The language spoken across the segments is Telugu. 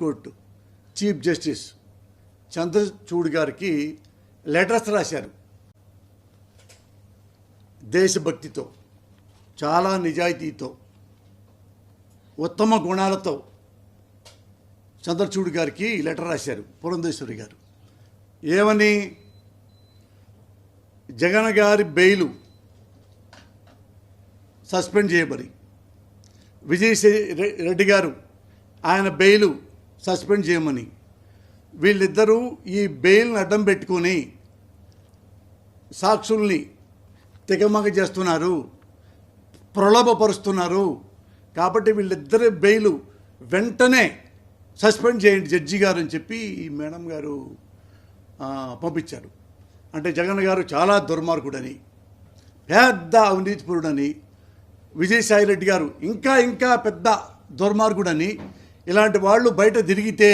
సుప్రీంకోర్టు చీఫ్ జస్టిస్ చంద్రచూడ్ గారికి లెటర్స్ రాశారు. దేశభక్తితో, చాలా నిజాయితీతో, ఉత్తమ గుణాలతో చంద్రచూడ్ గారికి లెటర్ రాశారు పురంధేశ్వరి గారు. ఏమని? జగన్ గారి బెయిలు సస్పెండ్ చేయబడి, విజయసాయి రెడ్డి గారు ఆయన బెయిలు సస్పెండ్ చేయమని, వీళ్ళిద్దరూ ఈ బెయిల్ని అడ్డం పెట్టుకొని సాక్షుల్ని తెగమగ చేస్తున్నారు, ప్రలోభపరుస్తున్నారు. కాబట్టి వీళ్ళిద్దరి బెయిలు వెంటనే సస్పెండ్ చేయండి జడ్జి గారు అని చెప్పి ఈ మేడం గారు పంపించారు. అంటే జగన్ గారు చాలా దుర్మార్గుడని, పెద్ద అవినీతిపరుడని, విజయసాయి రెడ్డి గారు ఇంకా ఇంకా పెద్ద దుర్మార్గుడని, ఇలాంటి వాళ్ళు బయట తిరిగితే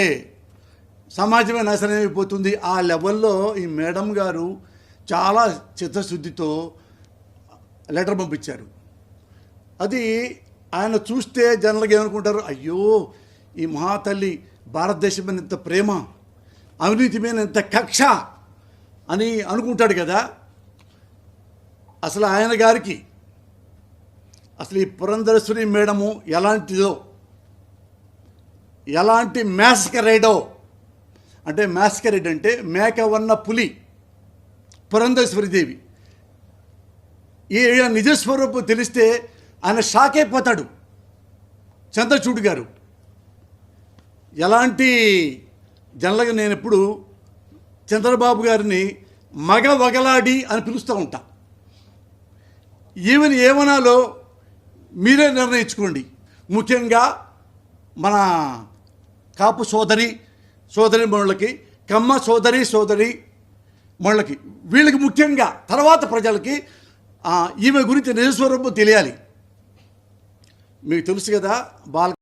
సమాజమే నాశనం అయిపోతుంది. ఆ లెవెల్లో ఈ మేడం గారు చాలా చిత్తశుద్ధితో లెటర్ పంపించారు. అది ఆయన చూస్తే జనరల్గా ఏమనుకుంటారు, అయ్యో ఈ మహాతల్లి భారతదేశం మీద ఎంత ప్రేమ, అవినీతి మీద ఎంత కక్ష అని అనుకుంటాడు కదా. అసలు ఆయన గారికి అసలు ఈ పురంధేశ్వరి మేడము ఎలాంటిదో, ఎలాంటి మ్యాస్కరేడో, అంటే మ్యాస్కరేడ్ అంటే మేక వన్న పులి పురంధేశ్వరి దేవి. ఈ నిజస్వరూపం తెలిస్తే ఆయన షాక్ అయిపోతాడు చంద్రచూడ్ గారు. ఎలాంటి జనరల్గా నేను ఎప్పుడు చంద్రబాబు గారిని మగ వగలాడి అని పిలుస్తూ ఉంటా. ఈవెన్ ఏమనాలో మీరే నిర్ణయించుకోండి. ముఖ్యంగా మన కాపు సోదరి మనులకి, కమ్మ సోదరి మనులకి, వీళ్ళకి ముఖ్యంగా, తర్వాత ప్రజలకి ఈమె గురించి నిజస్వరూపం తెలియాలి. మీకు తెలుసు కదా,